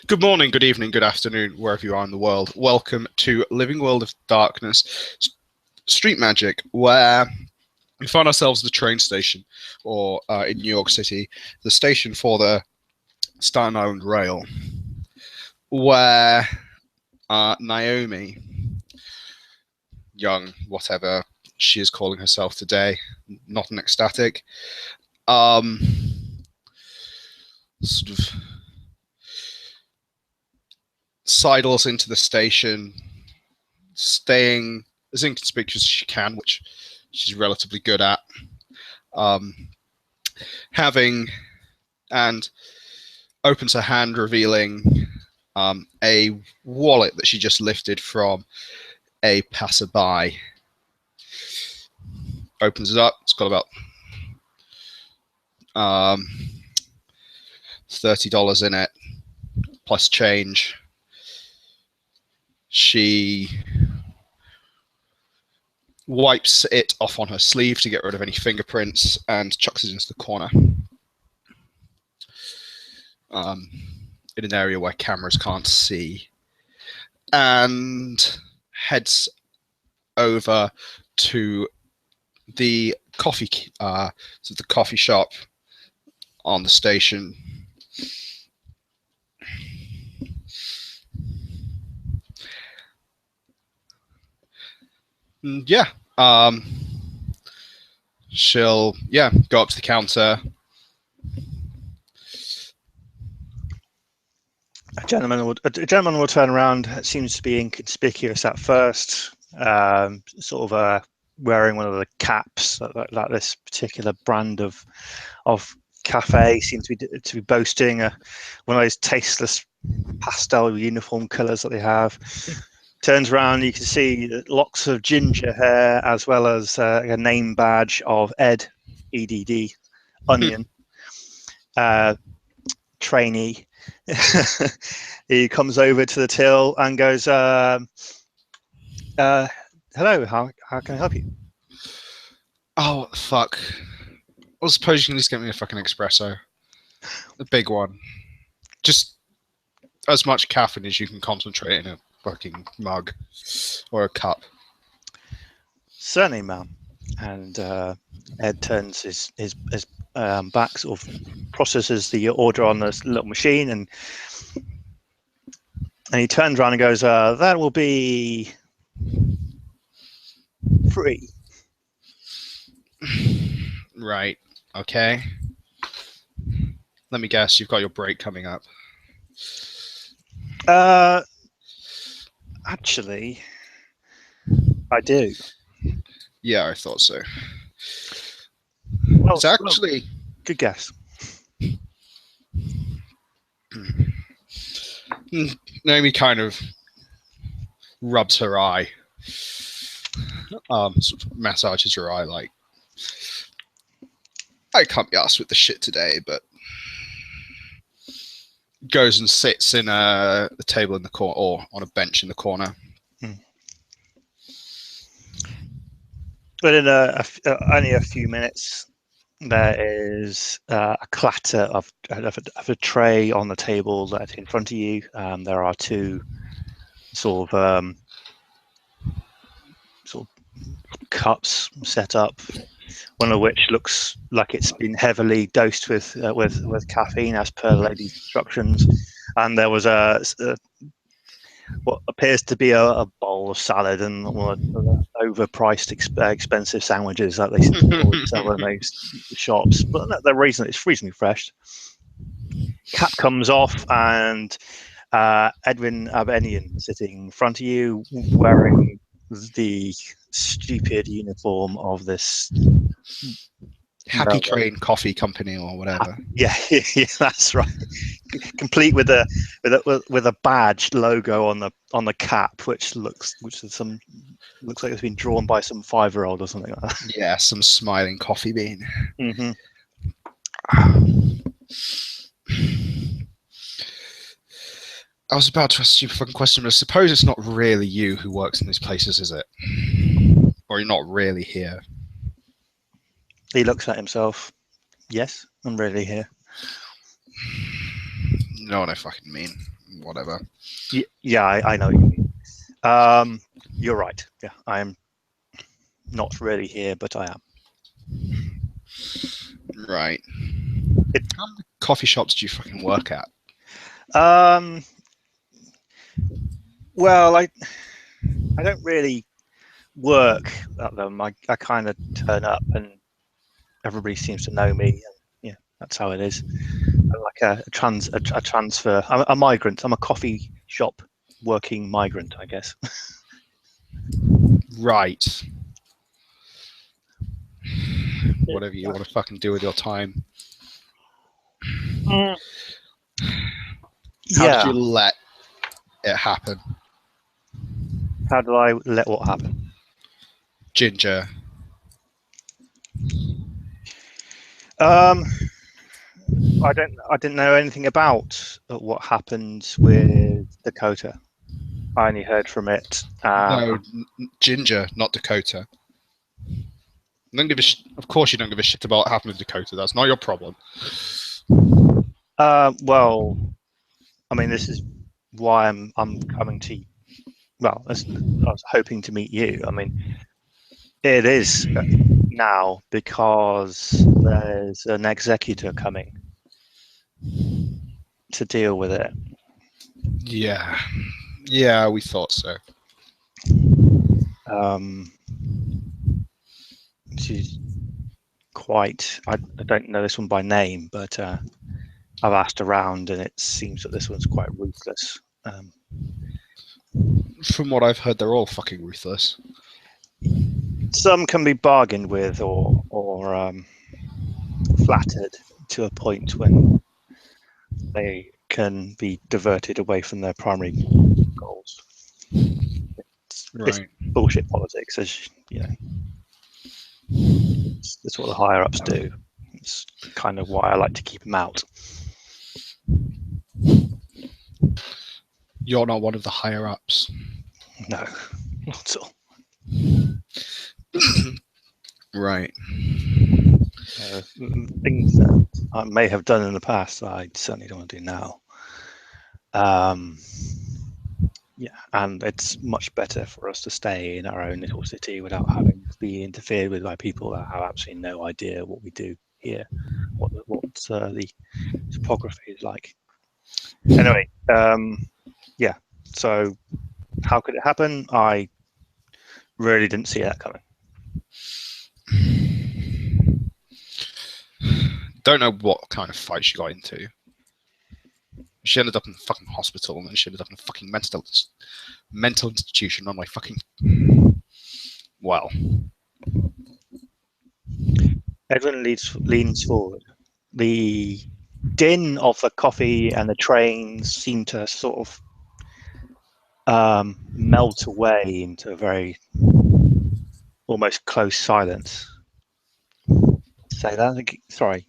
Good morning, good evening, good afternoon, wherever you are in the world. Welcome to Living World of Darkness Street Magic, where we find ourselves at the train station, or in New York City, the station for the Staten Island Rail, where Naomi, young, whatever she is calling herself today, not an ecstatic, sort of sidles into the station, staying as inconspicuous as she can, which she's relatively good at. Having and opens her hand, revealing a wallet that she just lifted from a passerby. Opens it up. It's got about $30 in it, plus change. She wipes it off on her sleeve to get rid of any fingerprints and chucks it into the corner. In an area where cameras can't see. And heads over to the coffee shop on the station. Yeah. She'll go up to the counter. A gentleman will turn around. It seems to be inconspicuous at first, sort of wearing one of the caps that this particular brand of cafe seems to be boasting. One of those tasteless pastel uniform colours that they have. Turns around, you can see locks of ginger hair, as well as a name badge of Ed, EDD, Onion, trainee. He comes over to the till and goes, hello, how can I help you? Oh, fuck. I suppose you can just get me a fucking espresso. A big one. Just as much caffeine as you can concentrate in a fucking mug or a cup. Certainly, ma'am. And Ed turns his back, sort of processes the order on this little machine, and he turns around and goes, that will be free. Right. Okay. Let me guess, you've got your break coming up. Actually, I do. Yeah, I thought so. Well, it's actually... good guess. Naomi kind of rubs her eye. Sort of massages her eye like, I can't be asked with the shit today, but goes and sits in a table in the corner, or on a bench in the corner. But in only a few minutes, there is a clatter of a tray on the table that's in front of you. There are two sort of cups set up, one of which looks like it's been heavily dosed with caffeine as per the lady's instructions, and there was what appears to be a bowl of salad and overpriced expensive sandwiches that they sell in those shops, but it's reasonably fresh. Cap comes off, and Edwin Abenian sitting in front of you, wearing the stupid uniform of this Happy Train Coffee Company or whatever. Yeah, that's right. Complete with a badge logo on the cap, which looks like it's been drawn by some 5-year-old or something like that. Yeah, some smiling coffee bean. Mm-hmm. I was about to ask a stupid fucking question, but I suppose it's not really you who works in these places, is it? Or you're not really here? He looks at himself. Yes, I'm really here. You know what I fucking mean. whatever. Yeah, I know what you mean. You're right. Yeah, I am not really here, but I am. Right. How many coffee shops do you fucking work at? Well, I don't really work at them. I kind of turn up and everybody seems to know me. And, yeah, that's how it is. I'm like a transfer. I'm a migrant. I'm a coffee shop working migrant, I guess. Right. Whatever you want to fucking do with your time. How did you let it happen? How did I let what happen? Ginger. I didn't know anything about what happened with Dakota. I only heard from it. No, Ginger, not Dakota. Don't give a of course you don't give a shit about what happened to Dakota. That's not your problem. Well, I mean, this is why I'm coming to. Well, I was hoping to meet you. I mean, it is now because there's an executor coming to deal with it. Yeah, we thought so. She's quite. I don't know this one by name, but I've asked around, and it seems that this one's quite ruthless. From what I've heard, they're all fucking ruthless. Some can be bargained with or flattered to a point when they can be diverted away from their primary goals. It's bullshit politics, as you know. That's what the higher ups do. It's kind of why I like to keep them out. You're not one of the higher ups. No, not at all. Right. Things that I may have done in the past, I certainly don't want to do now. Yeah, and it's much better for us to stay in our own little city without having to be interfered with by people that have absolutely no idea what we do here, what the topography is like. Anyway, yeah. So, how could it happen? I really didn't see that coming. Don't know what kind of fight she got into. She ended up in the fucking hospital, and then she ended up in a fucking mental institution on my fucking. Well. Edwin leans forward. The din of the coffee and the trains seem to sort of melt away into a very almost close silence. Say that? Sorry.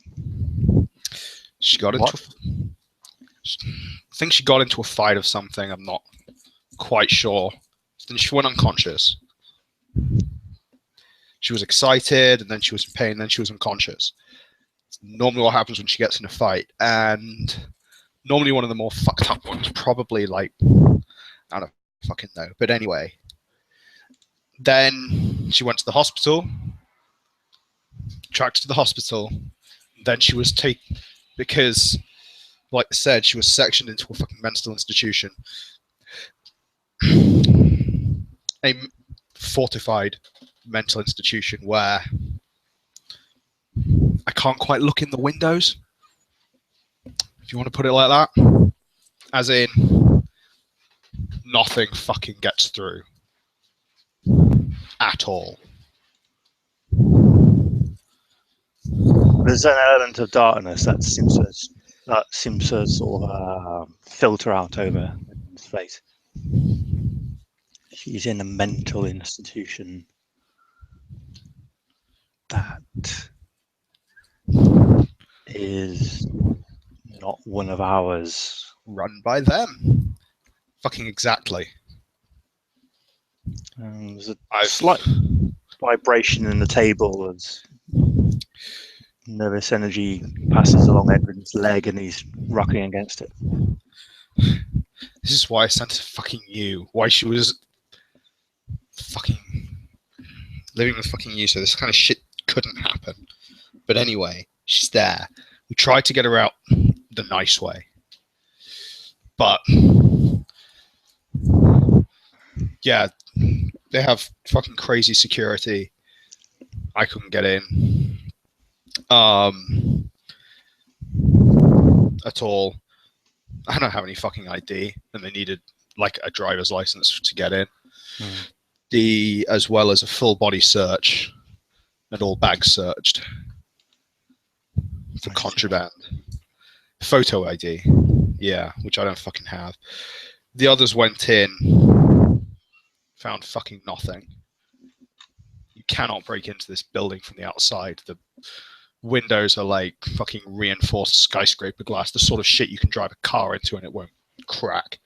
She got into. I think she got into a fight of something. I'm not quite sure. Then she went unconscious. She was excited, and then she was in pain, and then she was unconscious. It's normally what happens when she gets in a fight. And normally one of the more fucked up ones, probably like, I don't fucking know. But anyway. Then she went to the hospital. Tracked to the hospital. Then she was taken, because, like I said, she was sectioned into a fucking mental institution. A fortified mental institution where I can't quite look in the windows, if you want to put it like that. As in, nothing fucking gets through. At all. There's an element of darkness that seems to sort of filter out over his face. She's in a mental institution that is not one of ours. Run by them. Fucking exactly. There's a slight vibration in the table as nervous energy passes along Edwin's leg and he's rocking against it. This is why I sent fucking you. Why she was fucking living with fucking you, so this kind of shit couldn't happen. But anyway, she's there. We tried to get her out the nice way. But yeah, they have fucking crazy security. I couldn't get in. At all. I don't have any fucking ID, and they needed like a driver's license to get in. As well as a full body search and all bags searched for contraband. Photo ID, yeah, which I don't fucking have. The others went in, found fucking nothing. You cannot break into this building from the outside. The windows are like fucking reinforced skyscraper glass, the sort of shit you can drive a car into and it won't crack.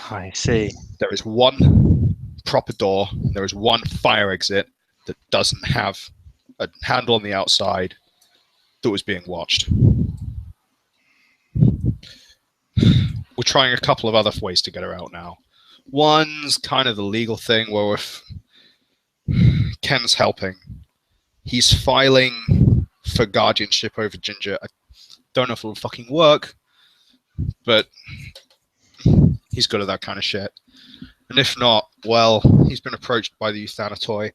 I see. There is one proper door. There is one fire exit that doesn't have a handle on the outside that was being watched. We're trying a couple of other ways to get her out now. One's kind of the legal thing where if Ken's helping, he's filing for guardianship over Ginger. I don't know if it'll fucking work, but he's good at that kind of shit. And if not, well, he's been approached by the Euthanatoi,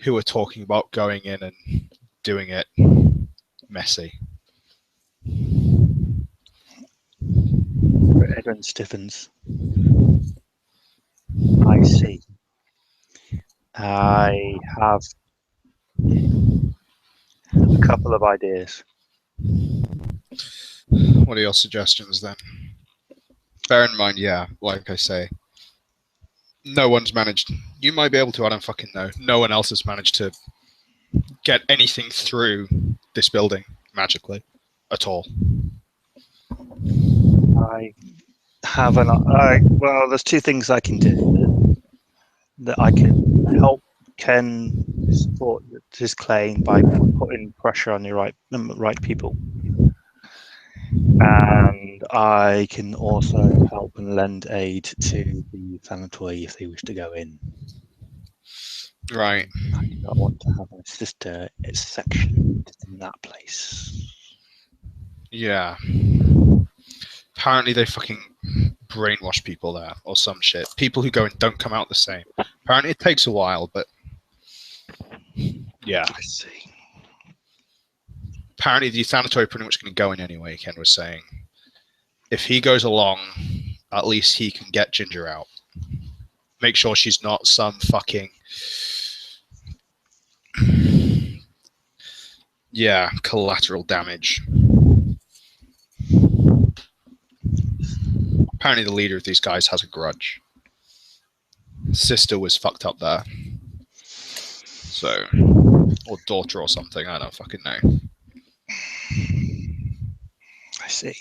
who are talking about going in and doing it messy. Edwin stiffens. I see. I have a couple of ideas. What are your suggestions then? Bear in mind, yeah, like I say, no one's managed. You might be able to, I don't fucking know. No one else has managed to get anything through this building magically at all. I have well, there's two things I can do. That I can help Ken support his claim by putting pressure on the right people. And I can also help and lend aid to the Euthanatoi if they wish to go in. Right. I do not want to have my sister sectioned in that place. Yeah. Apparently they fucking brainwash people there or some shit. People who go in don't come out the same. Apparently it takes a while, but yeah. I see. Apparently the Euthanatoi are pretty much going to go in anyway, Ken was saying. If he goes along, at least he can get Ginger out. Make sure she's not some fucking... yeah, collateral damage. Apparently the leader of these guys has a grudge. Sister was fucked up there. So, or daughter or something, I don't fucking know. I see.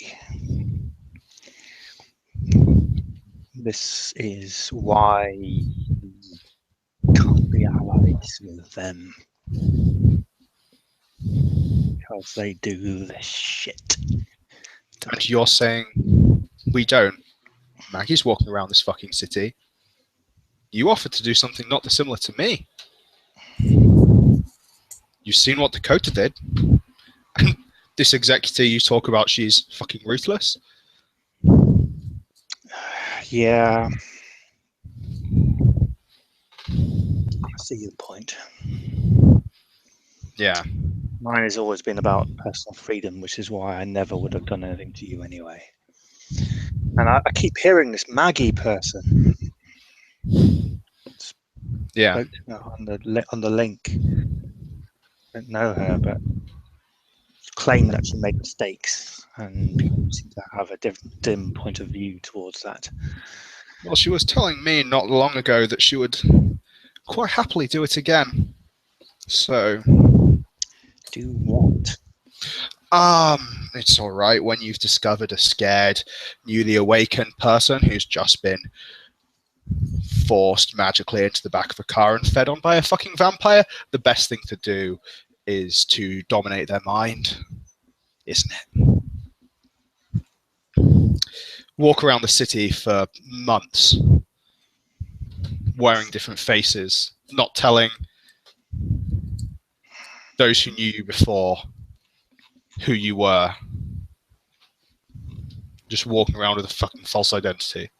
This is why we can't be allies with them. Because they do this shit. And you're saying we don't? Maggie's walking around this fucking city. You offered to do something not dissimilar to me. You've seen what Dakota did. And this executive you talk about, she's fucking ruthless. Yeah. I see your point. Yeah. Mine has always been about personal freedom, which is why I never would have done anything to you anyway. And I keep hearing this Maggie person. Yeah. On the link. I don't know her, but claim that she made mistakes, and people seem to have a dim point of view towards that. Well, she was telling me not long ago that she would quite happily do it again. So... do what? It's all right when you've discovered a scared, newly awakened person who's just been forced magically into the back of a car and fed on by a fucking vampire. The best thing to do is to dominate their mind, isn't it? walk around the city for months, wearing different faces, not telling those who knew you before who you were, just walking around with a fucking false identity.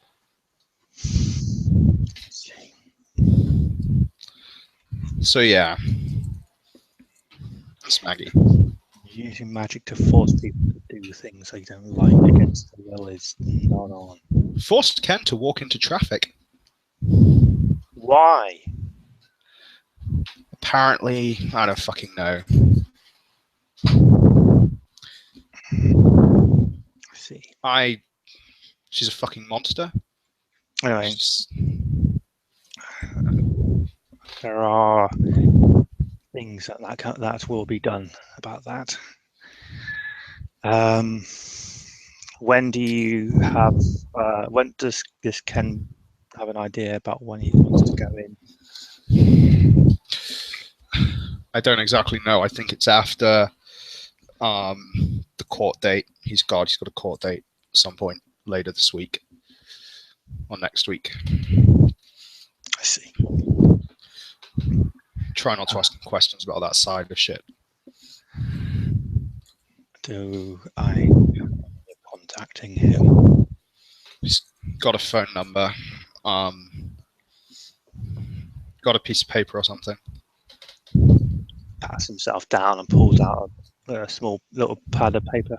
So yeah, that's Maggie. Using magic to force people to do things they don't like against their will is not on. Forced Ken to walk into traffic. Why? Apparently, I don't fucking know. I see. She's a fucking monster. Anyway, She's- there are things that will be done about that. When do you have? When does this Ken have an idea about when he wants to go in? I don't exactly know. I think it's after the court date. He's got a court date at some point later this week or next week. I see. Try not to ask him questions about that side of shit. Do I contacting him? He's got a phone number. Got a piece of paper or something. Pats himself down and pulls out a small little pad of paper,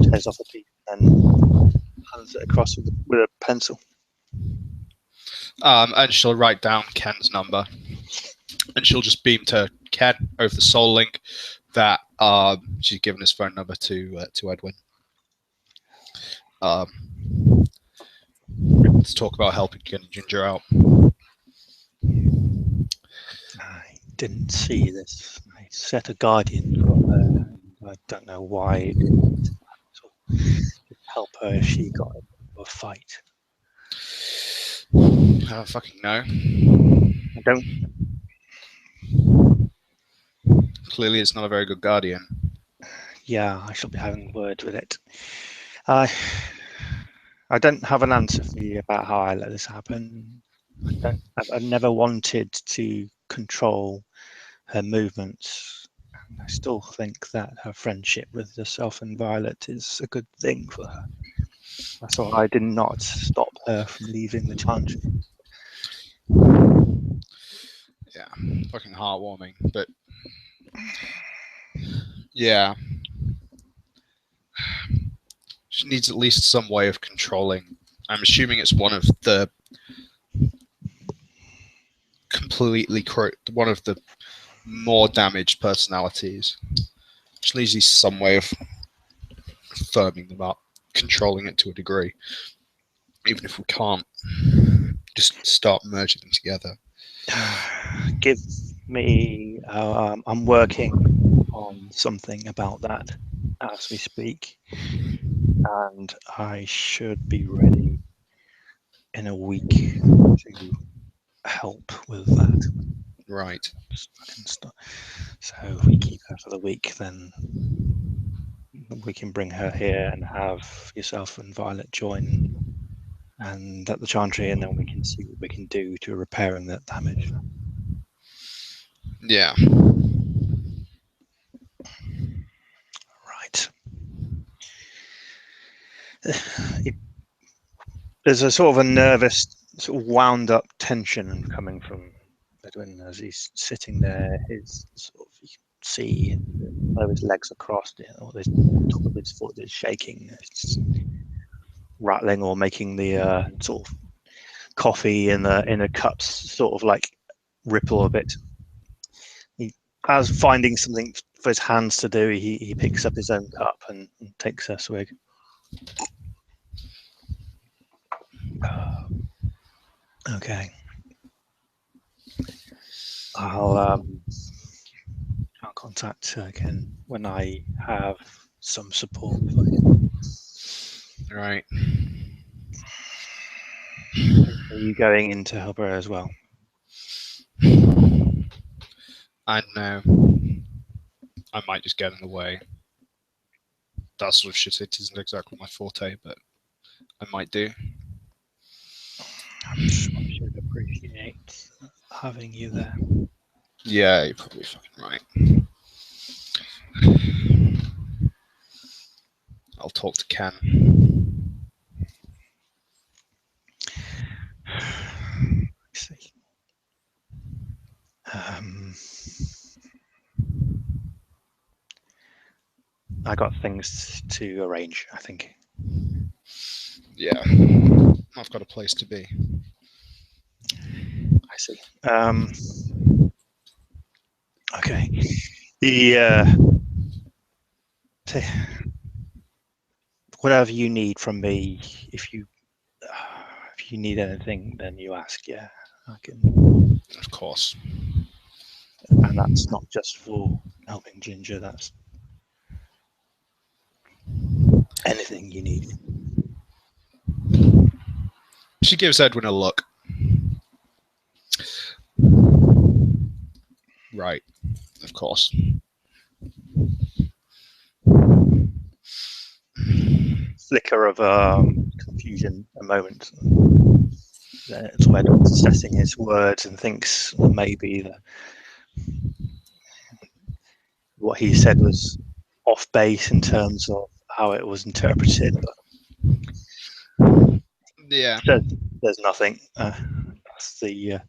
tears off a piece, and hands it across with a pencil. And she'll write down Ken's number, and she'll just beam to Ken over the Soul Link that she's given his phone number to Edwin. Let's talk about helping Ginger out. I didn't see this. I set a guardian for her. I don't know why it didn't help her if she got into a fight. I don't fucking know. I don't. Clearly, it's not a very good guardian. Yeah, I shall be having words with it. I don't have an answer for you about how I let this happen. I never wanted to control her movements. I still think that her friendship with yourself and Violet is a good thing for her. That's why I did not stop her from leaving the Chantry. Yeah, fucking heartwarming, but yeah, she needs at least some way of controlling. I'm assuming it's one of the one of the more damaged personalities. She needs some way of firming them up, controlling it to a degree. Even if we can't, just start merging them together. Give me. I'm working on something about that as we speak, and I should be ready in a week to help with that. Right. So if we keep her for the week, then we can bring her here and have yourself and Violet join and at the Chantry, and then we can see what we can do to repairing that damage. Yeah. Right. There's a sort of a nervous, sort of wound up tension coming from Edwin as he's sitting there. His sort of, you can see where his legs are crossed, or the top of his foot is shaking. It's rattling or making the sort of coffee in the cups sort of like ripple a bit. As finding something for his hands to do, he picks up his own cup and takes a swig. Okay. I'll contact Ken when I have some support for him. Right. Are you going in to help her as well? I know. I might just get in the way. that sort of shit it isn't exactly my forte, but I might do. I'm sure she'd appreciate having you there. Yeah, you're probably fucking right. I'll talk to Ken. Let's see. I got things to arrange, I think. Yeah, I've got a place to be. I see. Okay. The whatever you need from me, if you need anything, then you ask. Yeah, I can. Of course. And that's not just for helping Ginger. That's anything you need. She gives Edwin a look. Right, of course. Flicker of confusion, a moment. It's where Edwin's assessing his words and thinks that maybe what he said was off base in terms of how it was interpreted, but Yeah. there's nothing. That's the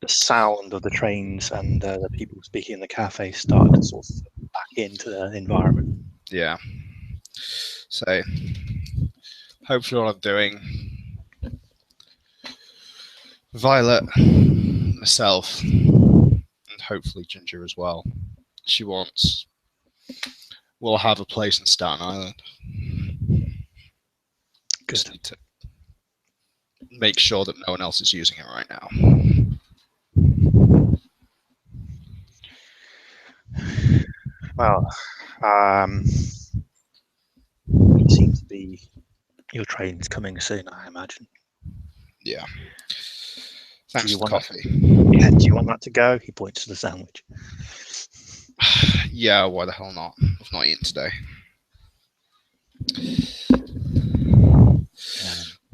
sound of the trains and the people speaking in the cafe start to sort of back into the environment. Yeah. So, hopefully, what I'm doing, Violet, myself, and hopefully Ginger as well. She wants. We'll have a place in Staten Island. Good. Just need to make sure that no one else is using it right now. Well, it seems to be your train's coming soon, I imagine. Yeah. Thanks for the coffee. Yeah, do you want that to go? He points to the sandwich. Yeah, why the hell not? I've not eaten today.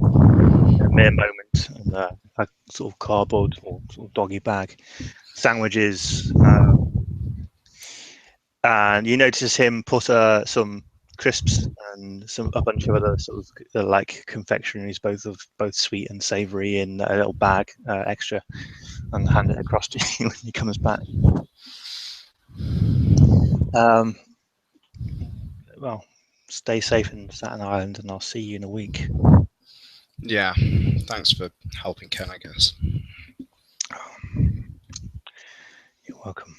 A mere moment, and a sort of cardboard or sort of doggy bag sandwiches, and you notice him put some crisps and a bunch of other sort of like confectionaries, both sweet and savoury, in a little bag extra, and hand it across to you when he comes back. Well, stay safe in Staten Island, and I'll see you in a week. Yeah, thanks for helping Ken, I guess. You're welcome.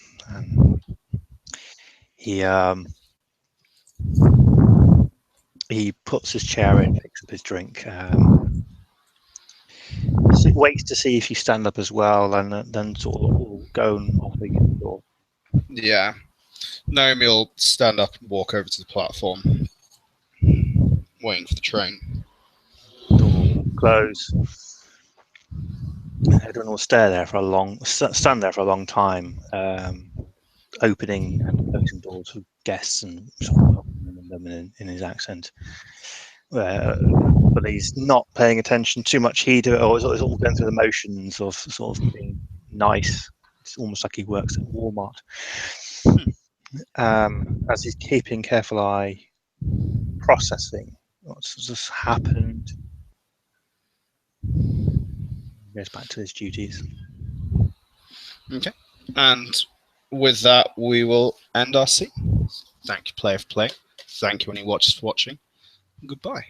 He puts his chair in, picks up his drink, waits to see if you stand up as well, and then sort of will go and offer you the door. Yeah. Naomi will stand up and walk over to the platform, waiting for the train. Door will close. Everyone will stand there for a long time, opening and closing doors for guests and sort of welcoming them in his accent. But he's not paying attention too much heed to it, or he's all going through the motions of sort of being nice. It's almost like he works at Walmart. As he's keeping careful eye, processing what's just happened, he goes back to his duties. Okay. And with that, we will end our scene. Thank you, player, for playing. Thank you, anyone watching. Goodbye.